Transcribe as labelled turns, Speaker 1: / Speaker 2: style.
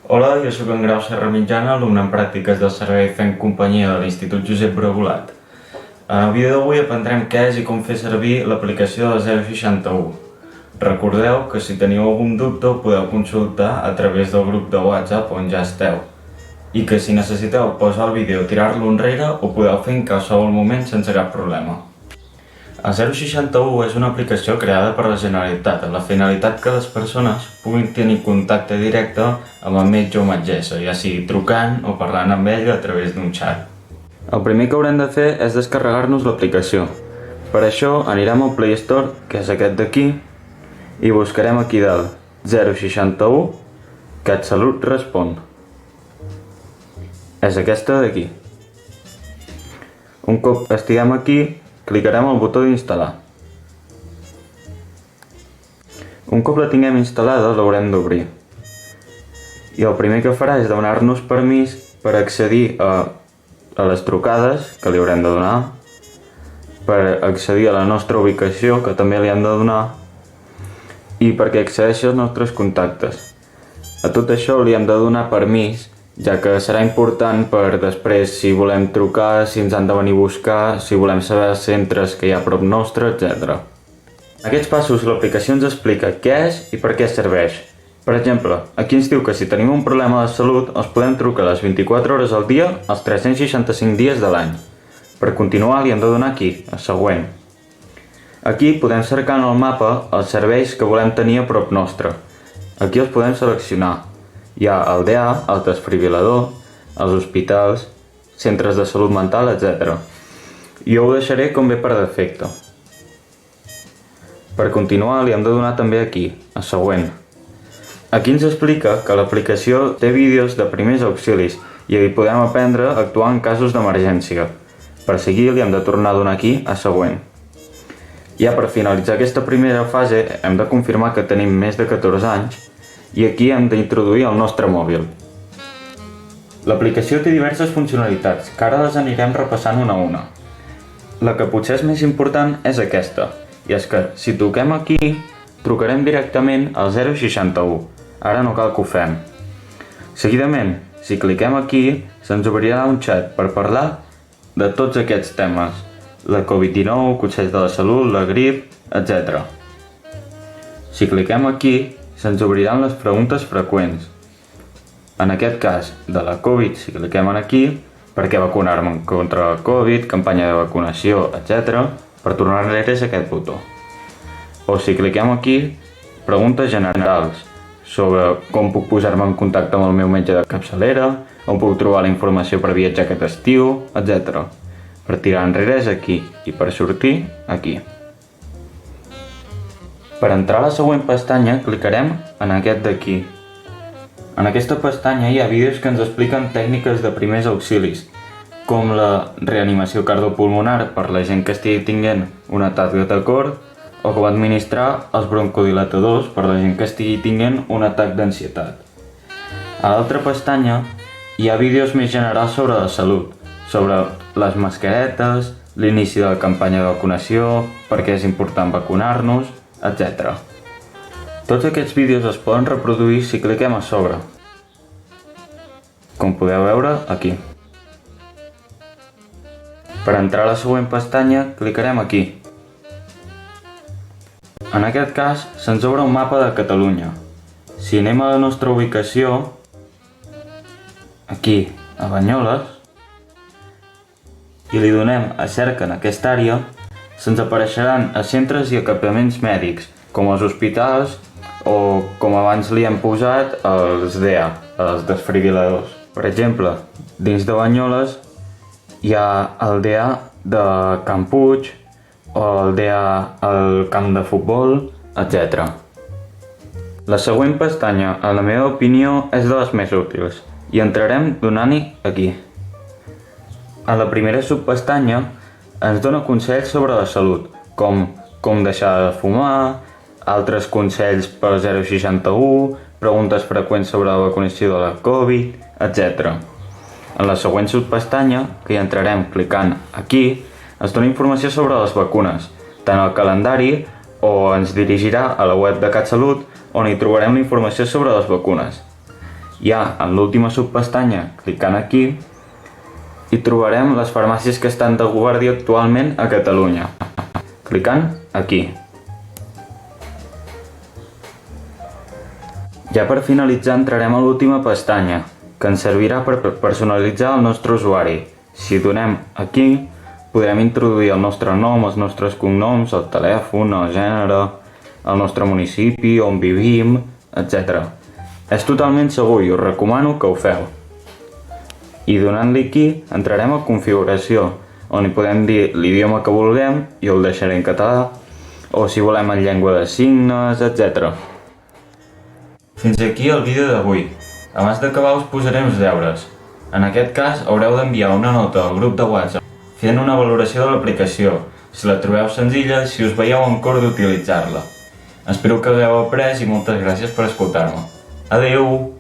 Speaker 1: Hola, jo sóc en Grau Serra Mitjana, alumne en pràctiques del servei Fent Companyia de l'Institut Josep Bragulat. En el vídeo d'avui aprendrem què és i com fer servir l'aplicació de 061. Recordeu que si teniu algun dubte ho podeu consultar a través del grup de WhatsApp on ja esteu. I que si necessiteu pausar el vídeo o tirar-lo enrere ho podeu fer en qualsevol moment sense cap problema. El 061 és una aplicació creada per la Generalitat amb la finalitat que les persones puguin tenir contacte directe amb el metge o metgessa, ja sigui trucant o parlant amb ell a través d'un xat. El primer que haurem de fer és descarregar-nos l'aplicació. Per això anirem al Play Store, que és aquest d'aquí, i buscarem aquí dalt 061 CatSalut Respon. És aquesta d'aquí. Un cop estiguem aquí, clicarem al botó d'instal·lar. Un cop la tinguem instal·lada, l'haurem d'obrir. I el primer que farà és demanar-nos permís per accedir a les trucades que li haurem de donar, per accedir a la nostra ubicació, que també li hem de donar, i perquè accedeixi als nostres contactes. A tot això li hem de donar permís, ja que serà important per després si volem trucar, si ens han de venir a buscar, si volem saber els centres que hi ha a prop nostre, etc. En aquests passos l'aplicació ens explica què és i per què serveix. Per exemple, aquí ens diu que si tenim un problema de salut els podem trucar les 24 hores al dia els 365 dies de l'any. Per continuar li hem de donar aquí, a següent. Aquí podem cercar en el mapa els serveis que volem tenir a prop nostre. Aquí els podem seleccionar. Hi ha el DA, el desfibril·lador, els hospitals, centres de salut mental, etc. Jo ho deixaré com ve per defecte. Per continuar li hem de donar també aquí, a següent. Aquí ens explica que l'aplicació té vídeos de primers auxilis i hi podem aprendre a actuar en casos d'emergència. Per seguir li hem de tornar a donar aquí, a següent. Ja per finalitzar aquesta primera fase hem de confirmar que tenim més de 14 anys i aquí hem d'introduir el nostre mòbil. L'aplicació té diverses funcionalitats, que ara les anirem repassant una a una. La que potser és més important és aquesta, i és que si toquem aquí, trucarem directament al 061. Ara no cal que ho fem. Seguidament, si cliquem aquí, se'ns obrirà un xat per parlar de tots aquests temes, la Covid-19, consells de la salut, la grip, etc. Si cliquem aquí, se'ns obriran les preguntes freqüents. En aquest cas, de la Covid, si cliquem aquí, per què vacunar-me contra la Covid, campanya de vacunació, etc. Per tornar enrere és aquest botó. O si cliquem aquí, preguntes generals, sobre com puc posar-me en contacte amb el meu metge de capçalera, on puc trobar la informació per viatjar aquest estiu, etc. Per tirar enrere és aquí, i per sortir, aquí. Per entrar a la següent pestanya, clicarem en aquest d'aquí. En aquesta pestanya hi ha vídeos que ens expliquen tècniques de primers auxilis, com la reanimació cardiopulmonar per la gent que estigui tinguent un atac de cor, o com administrar els broncodilatadors per la gent que estigui tinguent un atac d'ansietat. A l'altra pestanya hi ha vídeos més generals sobre la salut, sobre les mascaretes, l'inici de la campanya de vacunació, per què és important vacunar-nos, etc. Tots aquests vídeos es poden reproduir si cliquem a sobre, com podeu veure aquí. Per entrar a la següent pestanya, clicarem aquí. En aquest cas, se'ns obre un mapa de Catalunya. Si anem a la nostra ubicació, aquí, a Banyoles, i li donem a cerca en aquesta àrea, se'ns apareixeran a centres i equipaments mèdics, com els hospitals o, com abans li hem posat, els DA, els desfibril·ladors. Per exemple, dins de Banyoles hi ha el DA de Can Puig o el DA al camp de futbol, etc. La següent pestanya, en la meva opinió, és de les més útils i entrarem donant-hi aquí. A la primera subpestanya ens dona consells sobre la salut, com deixar de fumar, altres consells per 061, preguntes freqüents sobre la vacunació de la Covid, etc. En la següent subpestanya, que hi entrarem clicant aquí, es dona informació sobre les vacunes, tant el calendari o ens dirigirà a la web de CatSalut on hi trobarem la informació sobre les vacunes. Ja en l'última subpestanya, clicant aquí, hi trobarem les farmàcies que estan de guàrdia actualment a Catalunya. Clicant aquí. Ja per finalitzar entrarem a l'última pestanya, que ens servirà per personalitzar el nostre usuari. Si donem aquí, podrem introduir el nostre nom, els nostres cognoms, el telèfon, el gènere, el nostre municipi, on vivim, etc. És totalment segur i us recomano que ho feu. I donant-li aquí, entrarem a configuració, on hi podem dir l'idioma que vulguem, jo el deixaré en català, o si volem en llengua de signes, etc. Fins aquí el vídeo d'avui. Abans d'acabar us posaré uns deures. En aquest cas haureu d'enviar una nota al grup de WhatsApp fent una valoració de l'aplicació, si la trobeu senzilla, si us veieu en cor d'utilitzar-la. Espero que hagueu après i moltes gràcies per escoltar-me. Adeu!